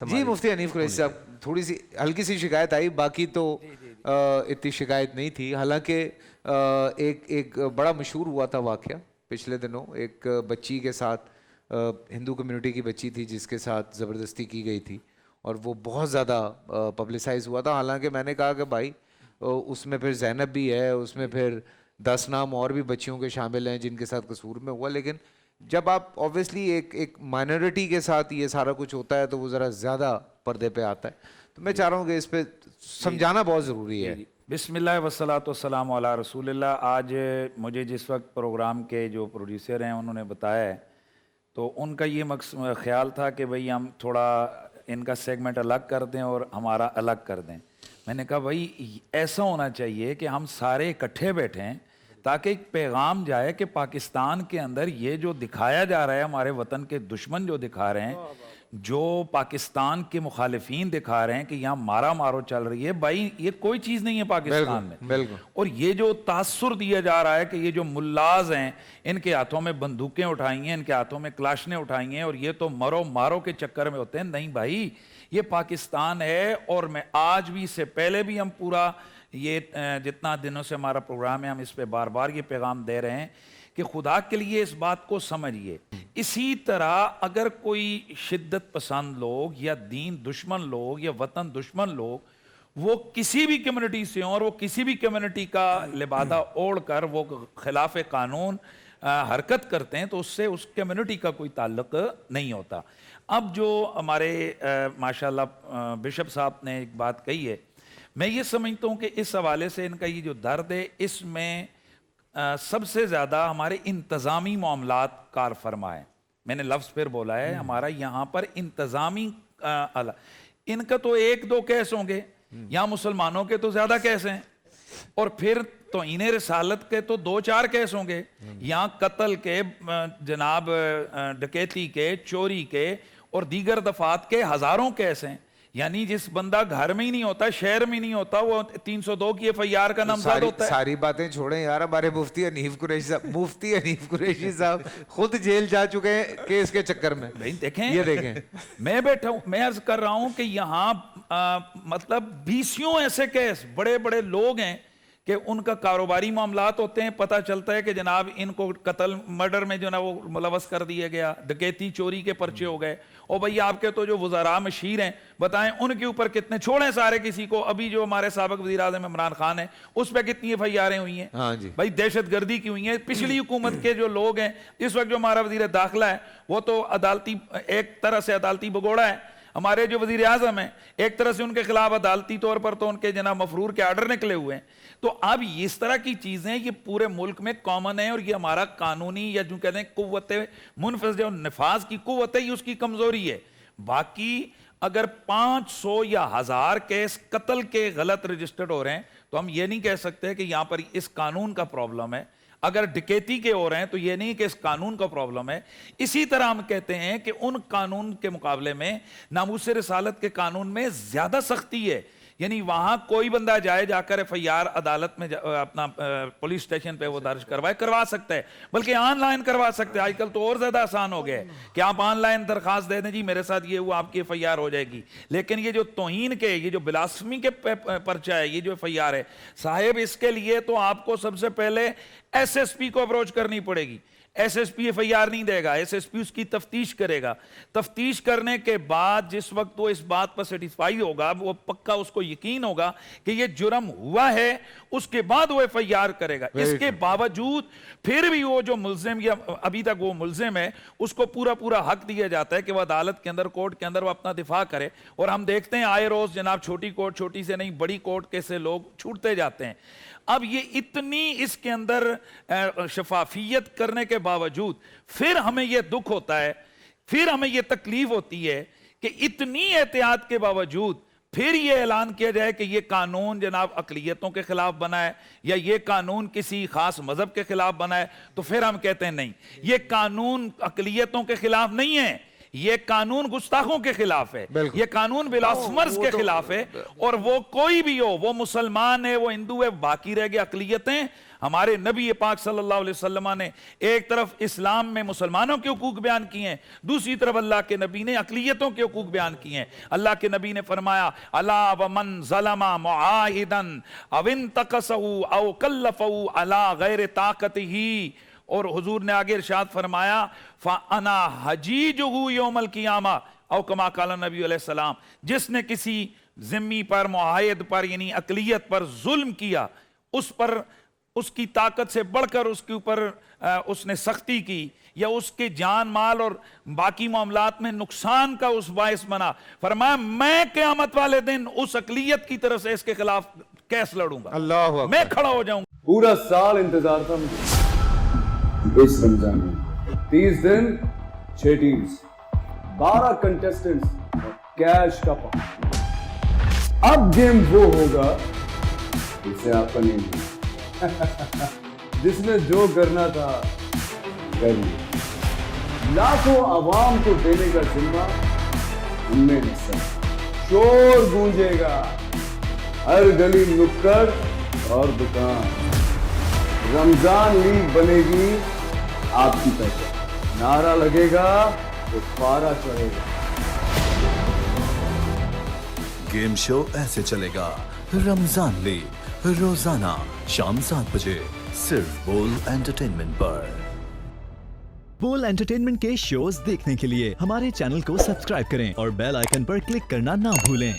جی مفتی حنیف قریشی صاحب، تھوڑی سی ہلکی سی شکایت آئی، باقی تو اتنی شکایت نہیں تھی. حالانکہ ایک بڑا مشہور ہوا تھا واقعہ پچھلے دنوں، ایک بچی کے ساتھ، ہندو کمیونٹی کی بچی تھی جس کے ساتھ زبردستی کی گئی تھی، اور وہ بہت زیادہ پبلسائز ہوا تھا. حالانکہ میں نے کہا کہ بھائی اس میں پھر زینب بھی ہے، اس میں پھر 10 نام اور بھی بچیوں کے شامل ہیں جن کے ساتھ قصور میں ہوا. لیکن جب آپ اوبویسلی ایک مائنورٹی کے ساتھ یہ سارا کچھ ہوتا ہے تو وہ ذرا زیادہ پردے پہ آتا ہے. تو میں چاہ رہا ہوں کہ اس پہ سمجھانا بہت ضروری ہے. بسم اللہ والصلاۃ والسلام علی رسول اللہ. آج مجھے جس وقت پروگرام کے جو پروڈیوسر ہیں انہوں نے بتایا ہے تو ان کا یہ خیال تھا کہ بھئی ہم تھوڑا ان کا سیگمنٹ الگ کر دیں اور ہمارا الگ کر دیں. میں نے کہا بھئی ایسا ہونا چاہیے کہ ہم سارے اکٹھے بیٹھیں تاکہ ایک پیغام جائے کہ پاکستان کے اندر یہ جو دکھایا جا رہا ہے، ہمارے وطن کے دشمن جو دکھا رہے ہیں، جو پاکستان کے مخالفین دکھا رہے ہیں کہ یہاں مارا مارو چل رہی ہے، بھائی یہ کوئی چیز نہیں ہے پاکستان میں. بالکل. اور یہ جو تاثر دیا جا رہا ہے کہ یہ جو ملاز ہیں ان کے ہاتھوں میں بندوقیں اٹھائی ہیں، ان کے ہاتھوں میں کلاشنیں اٹھائی ہیں اور یہ تو مرو مارو کے چکر میں ہوتے ہیں. نہیں بھائی، یہ پاکستان ہے. اور میں آج بھی، اس سے پہلے بھی ہم پورا یہ جتنا دنوں سے ہمارا پروگرام ہے ہم اس پہ بار بار یہ پیغام دے رہے ہیں کہ خدا کے لیے اس بات کو سمجھیے. اسی طرح اگر کوئی شدت پسند لوگ یا دین دشمن لوگ یا وطن دشمن لوگ وہ کسی بھی کمیونٹی سے ہوں اور وہ کسی بھی کمیونٹی کا لبادہ اوڑھ کر وہ خلاف قانون حرکت کرتے ہیں تو اس سے اس کمیونٹی کا کوئی تعلق نہیں ہوتا. اب جو ہمارے ماشاءاللہ بشپ صاحب نے ایک بات کہی ہے، میں یہ سمجھتا ہوں کہ اس حوالے سے ان کا یہ جو درد ہے اس میں سب سے زیادہ ہمارے انتظامی معاملات کار فرما ہے. میں نے لفظ پھر بولا ہے، ہمارا یہاں پر انتظامی ان کا تو 1-2 کیس ہوں گے، یہاں مسلمانوں کے تو زیادہ کیس ہیں، اور پھر توہین رسالت کے تو 2-4 کیس ہوں گے، یہاں قتل کے، جناب ڈکیتی کے، چوری کے اور دیگر دفعات کے ہزاروں کیس ہیں. یعنی جس بندہ گھر میں ہی نہیں ہوتا، شہر میں نہیں ہوتا، وہ 302 کی FIR کا نامزد ہوتا ہے. ساری باتیں چھوڑیں یار، ہمارے مفتی حنیف قریشی صاحب خود جیل جا چکے ہیں کیس کے چکر میں. دیکھیں، یہ دیکھیں، میں بیٹھا ہوں، میں عرض کر رہا ہوں کہ یہاں مطلب 20 ایسے کیس بڑے بڑے لوگ ہیں کہ ان کا کاروباری معاملات ہوتے ہیں. پتہ چلتا ہے کہ جناب ان کو قتل مرڈر میں جو نا وہ ملوث کر دیا گیا، ڈکیتی چوری کے پرچے ہو گئے. اور بھئی آپ کے تو جو وزراء مشیر ہیں بتائیں ان کے اوپر کتنے، چھوڑیں سارے کسی کو، ابھی جو ہمارے سابق وزیر اعظم عمران خان ہیں اس پہ کتنی FIR ہوئی ہیں. ہاں جی بھئی دہشت گردی کی ہوئی ہیں. پچھلی حکومت کے جو لوگ ہیں، اس وقت جو ہمارا وزیر داخلہ ہے وہ تو عدالتی، ایک طرح سے عدالتی بگوڑا ہے. ہمارے جو وزیر اعظم ہیں ایک طرح سے ان کے خلاف عدالتی طور پر تو ان کے جناب مفرور کے آرڈر نکلے ہوئے ہیں. تو اب اس طرح کی چیزیں یہ پورے ملک میں کامن ہیں، اور یہ ہمارا قانونی یا جو کہتے ہیں قوت منفذ جو نفاذ کی قوت ہے، یہ اس کی کمزوری ہے. باقی اگر 500 یا 1000 کیس قتل کے غلط رجسٹرڈ ہو رہے ہیں تو ہم یہ نہیں کہہ سکتے کہ یہاں پر اس قانون کا پرابلم ہے. اگر ڈکیتی کے ہو رہے ہیں تو یہ نہیں کہ اس قانون کا پرابلم ہے. اسی طرح ہم کہتے ہیں کہ ان قانون کے مقابلے میں ناموس رسالت کے قانون میں زیادہ سختی ہے. یعنی وہاں کوئی بندہ جائے، جا کر FIR عدالت میں اپنا پولیس اسٹیشن پہ وہ درج کروا سکتا ہے، بلکہ آن لائن کروا سکتے ہیں. آج کل تو اور زیادہ آسان ہو گیا ہے کہ آپ آن لائن درخواست دے دیں، جی میرے ساتھ یہ ہوا، آپ کی FIR ہو جائے گی. لیکن یہ جو توہین کے، یہ جو بلاسفمی کے پرچہ ہے، یہ جو FIR ہے صاحب، اس کے لیے تو آپ کو سب سے پہلے SSP کو اپروچ کرنی پڑے گی. SSP FIR نہیں دے گا، SSP اس کی تفتیش کرے گا. تفتیش کرنے کے بعد جس وقت وہ اس بات پر سیٹسفائی ہوگا، وہ پکا اس کو یقین ہوگا کہ یہ جرم ہوا ہے، اس کے بعد وہ FIR کرے گا. اس کے باوجود پھر بھی وہ جو ملزم یا ابھی تک وہ ملزم ہے اس کو پورا حق دیا جاتا ہے کہ وہ عدالت کے اندر، کورٹ کے اندر وہ اپنا دفاع کرے. اور ہم دیکھتے ہیں آئے روز جناب چھوٹی کورٹ، چھوٹی سے نہیں بڑی کورٹ کے سے لوگ چھوٹتے جاتے ہیں. اب یہ اتنی اس کے اندر شفافیت کرنے کے باوجود پھر ہمیں یہ دکھ ہوتا ہے، پھر ہمیں یہ تکلیف ہوتی ہے کہ اتنی احتیاط کے باوجود پھر یہ اعلان کیا جائے کہ یہ قانون جناب اقلیتوں کے خلاف بنا ہے یا یہ قانون کسی خاص مذہب کے خلاف بنا ہے. تو پھر ہم کہتے ہیں نہیں، یہ قانون اقلیتوں کے خلاف نہیں ہے، یہ قانون گستاخوں کے خلاف ہے، یہ قانون بلاسفمرز کے خلاف ہے. اور وہ کوئی بھی ہو، وہ مسلمان ہے، وہ ہندو ہے، باقی رہ گئے اقلیتیں، ہمارے نبی پاک صلی اللہ علیہ وسلم نے ایک طرف اسلام میں مسلمانوں کے حقوق بیان کیے ہیں، دوسری طرف اللہ کے نبی نے اقلیتوں کے حقوق بیان کیے ہیں۔ اللہ کے نبی نے فرمایا الا ومن ظلم معاہدا او انتقصہ او کلفہ علی غیر طاقتہ، اور حضور نے آگے ارشاد فرمایا فانا حجیجہ یوم القیامہ او کما قال نبی علیہ السلام، جس نے کسی ذمی پر، معاہد پر یعنی اقلیت پر ظلم کیا، اس پر اس کی طاقت سے بڑھ کر اس کے اوپر اس نے سختی کی، یا اس کے جان مال اور باقی معاملات میں نقصان کا اس باعث بنا، فرمایا میں قیامت والے دن اس اقلیت کی طرف سے اس کے خلاف کیس لڑوں گا، اللہ اکبر، میں کھڑا ہو جاؤں گا۔ پورا سال انتظار تھا مجھے اس رمضان میں، 30 دن 6 ٹیمز، 12 کنٹیسٹنٹس اور کیش کا پاؤں۔ اب گیم وہ ہوگا جسے آپ کا نہیں ہے، جس نے جو کرنا تھا کر لیا۔ لاکھوں عوام کو دینے کا ذمہ ہم نے حصہ، شور گونجے گا ہر گلی نکڑ اور دکان، رمضان لیگ بنے گی آپ کی پہچان، نعرہ لگے گا تو پارا چڑھے گا۔ گیم شو ایسے چلے گا رمضان لیگ، روزانہ شام 7 بجے صرف بول انٹرٹینمنٹ پر۔ بول انٹرٹینمنٹ کے شوز دیکھنے کے لیے ہمارے چینل کو سبسکرائب کریں اور بیل آئیکن پر کلک کرنا نہ بھولیں۔